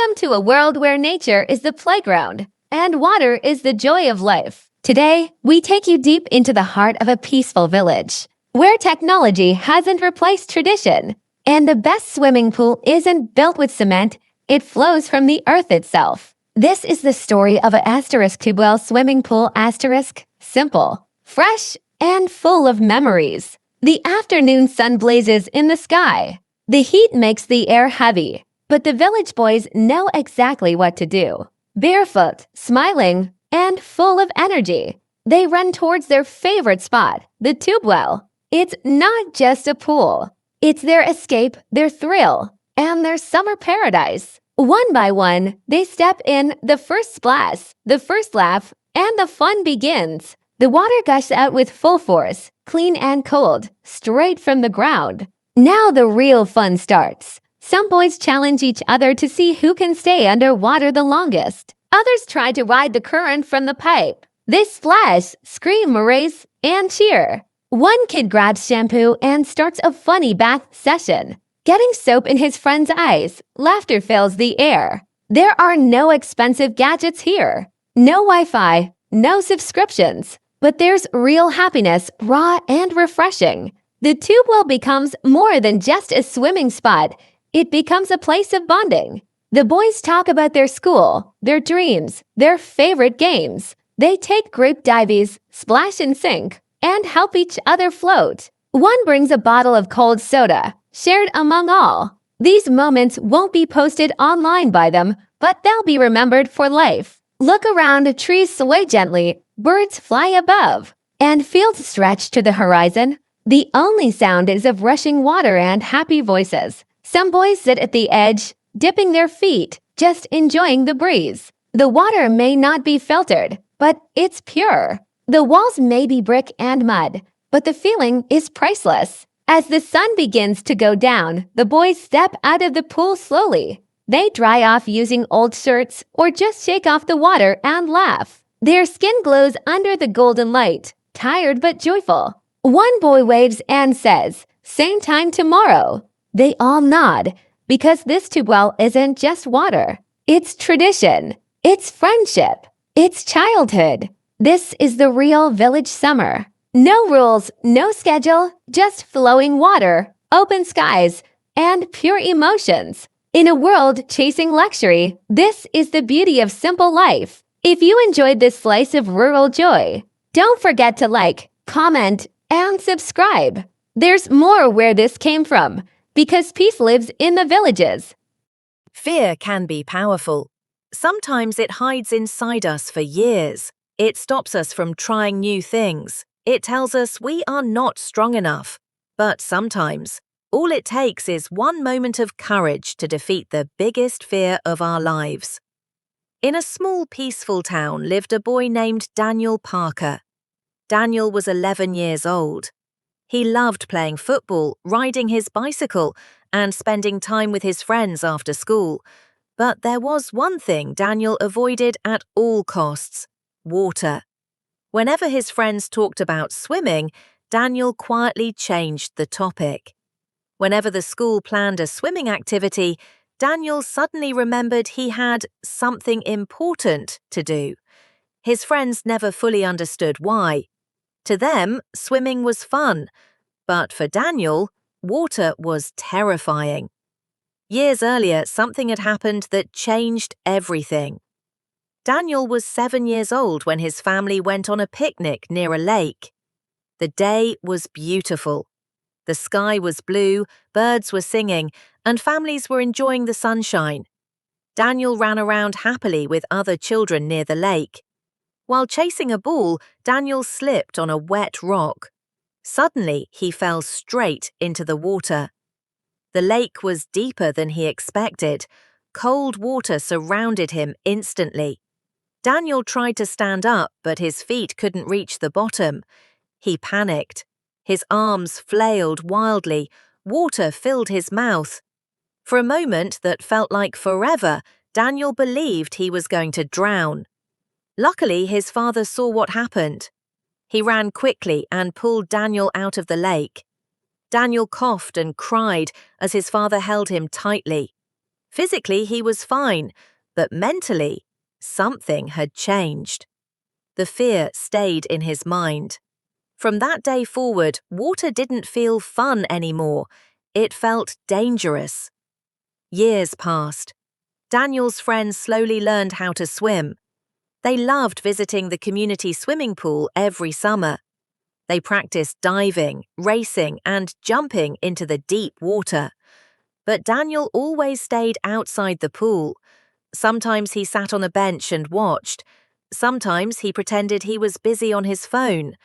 Welcome to a world where nature is the playground and water is the joy of life. Today, we take you deep into the heart of a peaceful village, where technology hasn't replaced tradition, and the best swimming pool isn't built with cement, it flows from the earth itself. This is the story of a tubewell swimming pool simple, fresh, and full of memories. The afternoon sun blazes in the sky. The heat makes the air heavy, but the village boys know exactly what to do. Barefoot, smiling, and full of energy, they run towards their favorite spot, the tube well. It's not just a pool. It's their escape, their thrill, and their summer paradise. One by one, they step in, the first splash, the first laugh, and the fun begins. The water gushes out with full force, clean and cold, straight from the ground. Now the real fun starts. Some boys challenge each other to see who can stay underwater the longest. Others try to ride the current from the pipe. They splash, scream, race, and cheer. One kid grabs shampoo and starts a funny bath session. Getting soap in his friend's eyes, laughter fills the air. There are no expensive gadgets here. No Wi-Fi, no subscriptions. But there's real happiness, raw and refreshing. The tube well becomes more than just a swimming spot. It becomes a place of bonding. The boys talk about their school, their dreams, their favorite games. They take group dives, splash and sink, and help each other float. One brings a bottle of cold soda, shared among all. These moments won't be posted online by them, but they'll be remembered for life. Look around, trees sway gently, birds fly above, and fields stretch to the horizon. The only sound is of rushing water and happy voices. Some boys sit at the edge, dipping their feet, just enjoying the breeze. The water may not be filtered, but it's pure. The walls may be brick and mud, but the feeling is priceless. As the sun begins to go down, the boys step out of the pool slowly. They dry off using old shirts or just shake off the water and laugh. Their skin glows under the golden light, tired but joyful. One boy waves and says, "Same time tomorrow." They all nod, because this tube well isn't just water. It's tradition. It's friendship. It's childhood. This is the real village summer. No rules, no schedule, just flowing water, open skies, and pure emotions. In a world chasing luxury, this is the beauty of simple life. If you enjoyed this slice of rural joy, don't forget to like, comment, and subscribe. There's more where this came from, because peace lives in the villages. Fear can be powerful. Sometimes it hides inside us for years. It stops us from trying new things. It tells us we are not strong enough. But sometimes, all it takes is one moment of courage to defeat the biggest fear of our lives. In a small, peaceful town lived a boy named Daniel Parker. Daniel was 11 years old. He loved playing football, riding his bicycle, and spending time with his friends after school. But there was one thing Daniel avoided at all costs: water. Whenever his friends talked about swimming, Daniel quietly changed the topic. Whenever the school planned a swimming activity, Daniel suddenly remembered he had something important to do. His friends never fully understood why. To them, swimming was fun, but for Daniel, water was terrifying. Years earlier, something had happened that changed everything. Daniel was 7 years old when his family went on a picnic near a lake. The day was beautiful. The sky was blue, birds were singing, and families were enjoying the sunshine. Daniel ran around happily with other children near the lake. While chasing a ball, Daniel slipped on a wet rock. Suddenly, he fell straight into the water. The lake was deeper than he expected. Cold water surrounded him instantly. Daniel tried to stand up, but his feet couldn't reach the bottom. He panicked. His arms flailed wildly. Water filled his mouth. For a moment that felt like forever, Daniel believed he was going to drown. Luckily, his father saw what happened. He ran quickly and pulled Daniel out of the lake. Daniel coughed and cried as his father held him tightly. Physically, he was fine, but mentally, something had changed. The fear stayed in his mind. From that day forward, water didn't feel fun anymore. It felt dangerous. Years passed. Daniel's friends slowly learned how to swim. They loved visiting the community swimming pool every summer. They practiced diving, racing, and jumping into the deep water. But Daniel always stayed outside the pool. Sometimes he sat on a bench and watched. Sometimes he pretended he was busy on his phone.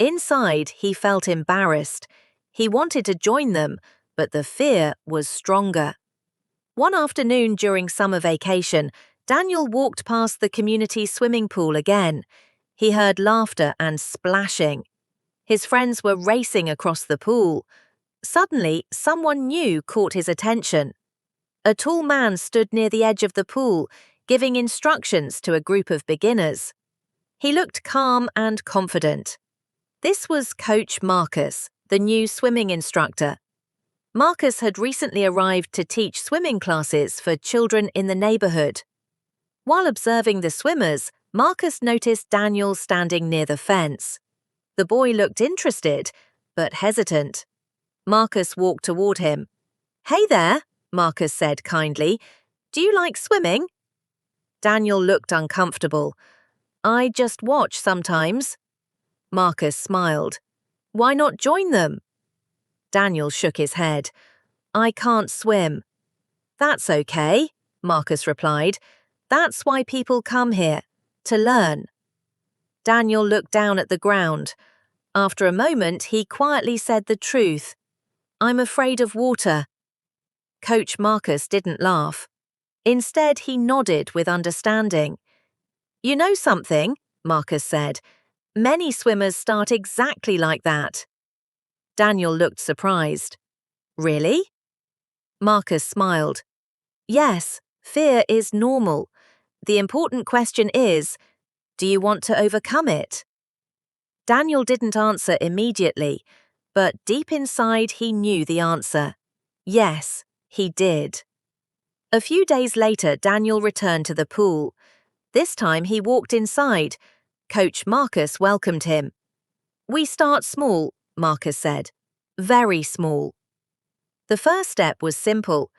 Inside, he felt embarrassed. He wanted to join them, but the fear was stronger. One afternoon during summer vacation, Daniel walked past the community swimming pool again. He heard laughter and splashing. His friends were racing across the pool. Suddenly, someone new caught his attention. A tall man stood near the edge of the pool, giving instructions to a group of beginners. He looked calm and confident. This was Coach Marcus, the new swimming instructor. Marcus had recently arrived to teach swimming classes for children in the neighborhood. While observing the swimmers, Marcus noticed Daniel standing near the fence. The boy looked interested, but hesitant. Marcus walked toward him. "Hey there," Marcus said kindly. "Do you like swimming?" Daniel looked uncomfortable. "I just watch sometimes." Marcus smiled. "Why not join them?" Daniel shook his head. "I can't swim." "That's okay," Marcus replied. "That's why people come here, to learn." Daniel looked down at the ground. After a moment, he quietly said the truth. "I'm afraid of water." Coach Marcus didn't laugh. Instead, he nodded with understanding. "You know something?" Marcus said. "Many swimmers start exactly like that." Daniel looked surprised. "Really?" Marcus smiled. "Yes, fear is normal. The important question is, do you want to overcome it?" Daniel didn't answer immediately, but deep inside he knew the answer. Yes, he did. A few days later, Daniel returned to the pool. This time he walked inside. Coach Marcus welcomed him. "We start small," Marcus said. "Very small." The first step was simple.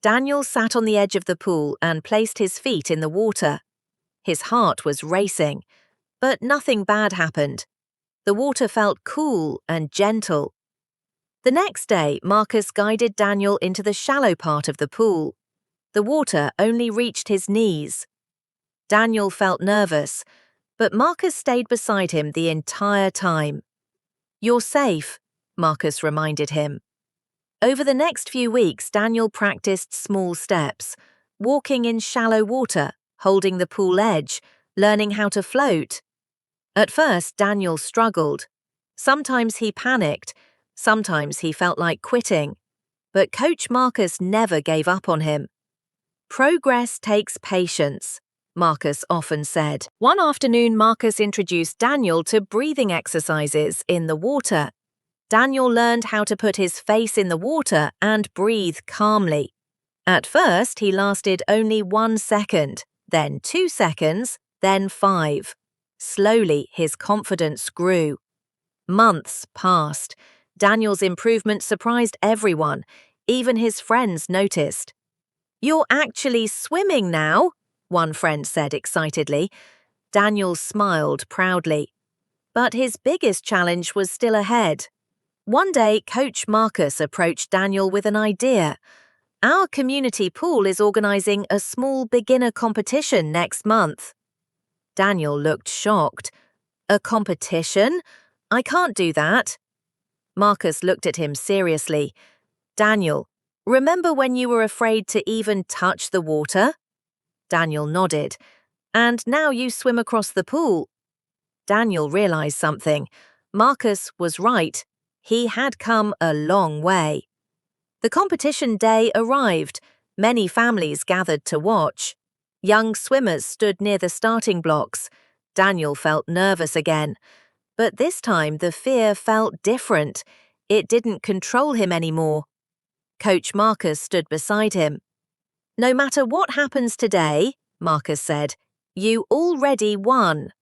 Daniel sat on the edge of the pool and placed his feet in the water. His heart was racing, but nothing bad happened. The water felt cool and gentle. The next day, Marcus guided Daniel into the shallow part of the pool. The water only reached his knees. Daniel felt nervous, but Marcus stayed beside him the entire time. "You're safe," Marcus reminded him. Over the next few weeks, Daniel practiced small steps, walking in shallow water, holding the pool edge, learning how to float. At first, Daniel struggled. Sometimes he panicked, sometimes he felt like quitting. But Coach Marcus never gave up on him. "Progress takes patience," Marcus often said. One afternoon, Marcus introduced Daniel to breathing exercises in the water. Daniel learned how to put his face in the water and breathe calmly. At first, he lasted only 1 second, then 2 seconds, then 5. Slowly, his confidence grew. Months passed. Daniel's improvement surprised everyone. Even his friends noticed. "You're actually swimming now," one friend said excitedly. Daniel smiled proudly. But his biggest challenge was still ahead. One day, Coach Marcus approached Daniel with an idea. "Our community pool is organizing a small beginner competition next month." Daniel looked shocked. "A competition? I can't do that." Marcus looked at him seriously. "Daniel, remember when you were afraid to even touch the water?" Daniel nodded. "And now you swim across the pool." Daniel realized something. Marcus was right. He had come a long way. The competition day arrived. Many families gathered to watch. Young swimmers stood near the starting blocks. Daniel felt nervous again. But this time the fear felt different. It didn't control him anymore. Coach Marcus stood beside him. No matter what happens today, Marcus said, you already won.